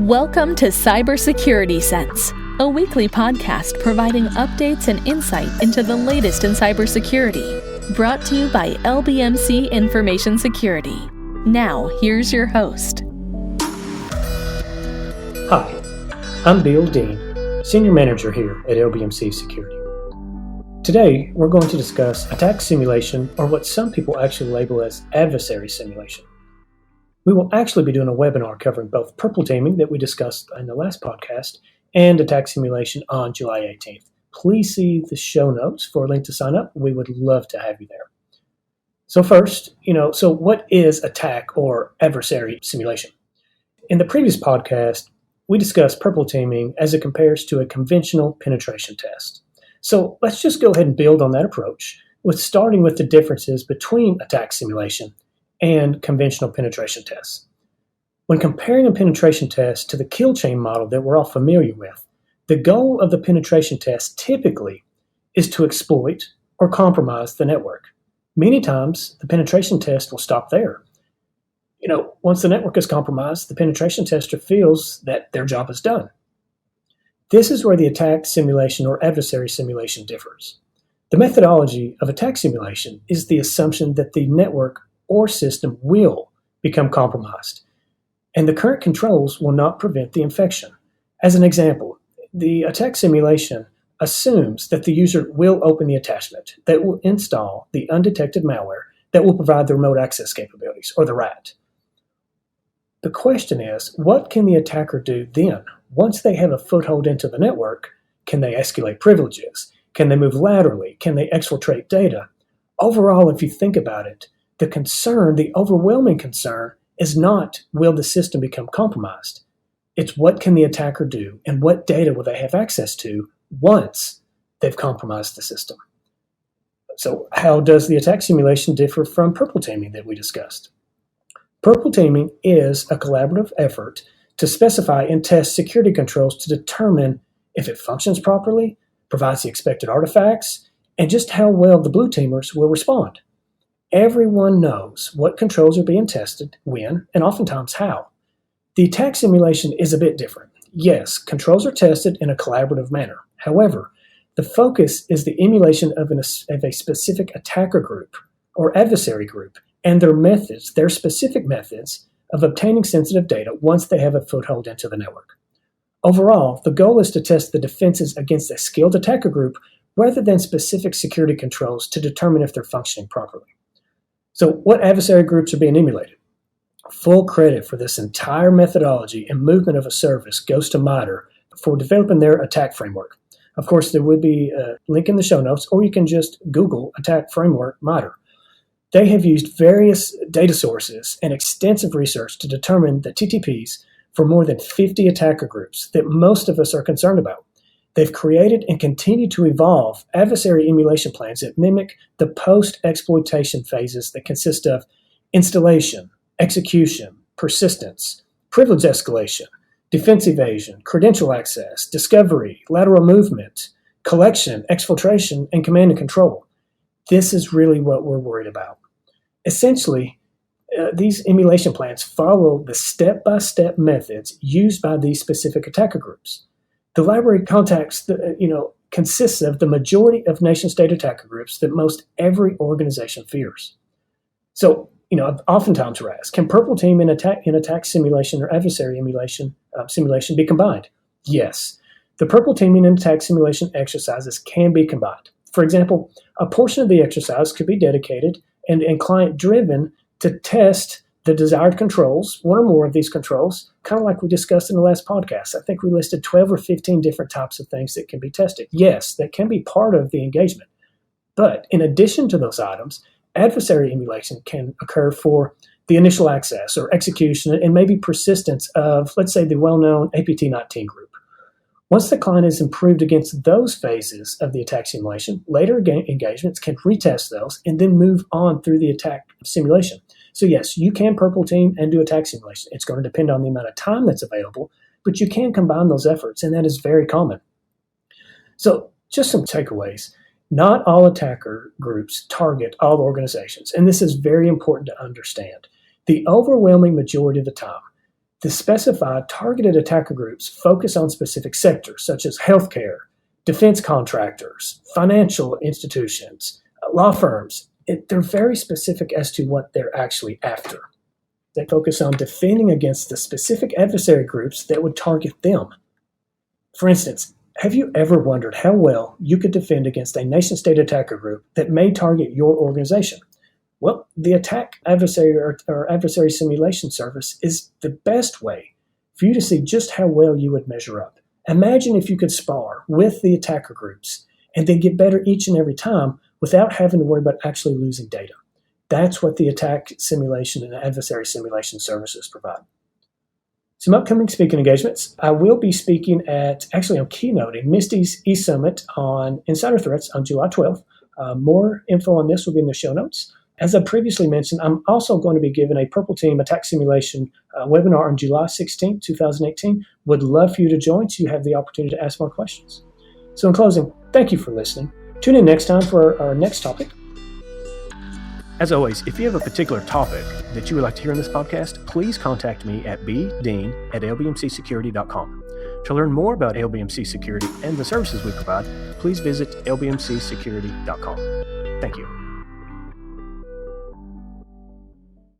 Welcome to Cybersecurity Sense, a weekly podcast providing updates and insight into the latest in cybersecurity, brought to you by LBMC Information Security. Now, here's your host. Hi, I'm Bill Dean, Senior Manager here at LBMC Security. Today, we're going to discuss attack simulation, or what some people actually label as adversary simulation. We will actually be doing a webinar covering both purple teaming that we discussed in the last podcast and attack simulation on July 18th. Please see the show notes for a link to sign up. We would love to have you there. So first, so what is attack or adversary simulation? In the previous podcast, we discussed purple teaming as it compares to a conventional penetration test. So let's just go ahead and build on that approach, starting with the differences between attack simulation and conventional penetration tests. When comparing a penetration test to the kill chain model that we're all familiar with, the goal of the penetration test typically is to exploit or compromise the network. Many times, the penetration test will stop there. Once the network is compromised, the penetration tester feels that their job is done. This is where the attack simulation or adversary simulation differs. The methodology of attack simulation is the assumption that the network or system will become compromised, and the current controls will not prevent the infection. As an example, the attack simulation assumes that the user will open the attachment that will install the undetected malware that will provide the remote access capabilities, or the RAT. The question is, what can the attacker do then? Once they have a foothold into the network, can they escalate privileges? Can they move laterally? Can they exfiltrate data? Overall, if you think about it, the overwhelming concern is not will the system become compromised. It's what can the attacker do and what data will they have access to once they've compromised the system. So how does the attack simulation differ from purple teaming that we discussed? Purple teaming is a collaborative effort to specify and test security controls to determine if it functions properly, provides the expected artifacts, and just how well the blue teamers will respond. Everyone knows what controls are being tested, when, and oftentimes how. The attack simulation is a bit different. Yes, controls are tested in a collaborative manner. However, the focus is the emulation of a specific attacker group or adversary group and their specific methods of obtaining sensitive data once they have a foothold into the network. Overall, the goal is to test the defenses against a skilled attacker group rather than specific security controls to determine if they're functioning properly. So what adversary groups are being emulated? Full credit for this entire methodology and movement of a service goes to MITRE for developing their attack framework. Of course, there would be a link in the show notes, or you can just Google attack framework MITRE. They have used various data sources and extensive research to determine the TTPs for more than 50 attacker groups that most of us are concerned about. They've created and continue to evolve adversary emulation plans that mimic the post-exploitation phases that consist of installation, execution, persistence, privilege escalation, defense evasion, credential access, discovery, lateral movement, collection, exfiltration, and command and control. This is really what we're worried about. Essentially, these emulation plans follow the step-by-step methods used by these specific attacker groups. The library consists of the majority of nation-state attacker groups that most every organization fears. So, oftentimes we're asked, can purple team in attack simulation or adversary emulation simulation be combined? Yes. The purple teaming and attack simulation exercises can be combined. For example, a portion of the exercise could be dedicated and client-driven to test the desired controls, one or more of these controls, kind of like we discussed in the last podcast. I think we listed 12 or 15 different types of things that can be tested. Yes, that can be part of the engagement. But in addition to those items, adversary emulation can occur for the initial access or execution and maybe persistence of, let's say, the well-known APT19 group. Once the client is improved against those phases of the attack simulation, later engagements can retest those and then move on through the attack simulation. So yes, you can purple team and do attack simulation. It's going to depend on the amount of time that's available, but you can combine those efforts, and that is very common. So just some takeaways. Not all attacker groups target all organizations, and this is very important to understand. The overwhelming majority of the time, The specified targeted attacker groups focus on specific sectors such as healthcare, defense contractors, financial institutions, law firms. They're very specific as to what they're actually after. They focus on defending against the specific adversary groups that would target them. For instance, have you ever wondered how well you could defend against a nation-state attacker group that may target your organization? Well, the attack adversary or adversary simulation service is the best way for you to see just how well you would measure up. Imagine if you could spar with the attacker groups and then get better each and every time without having to worry about actually losing data. That's what the attack simulation and adversary simulation services provide. Some upcoming speaking engagements. I will be speaking I'm keynoting Misty's eSummit on insider threats on July 12th. More info on this will be in the show notes. As I previously mentioned, I'm also going to be giving a Purple Team attack simulation webinar on July 16th, 2018. Would love for you to join so you have the opportunity to ask more questions. So in closing, thank you for listening. Tune in next time for our next topic. As always, if you have a particular topic that you would like to hear in this podcast, please contact me at bdean@lbmcsecurity.com. To learn more about LBMC Security and the services we provide, please visit lbmcsecurity.com. Thank you.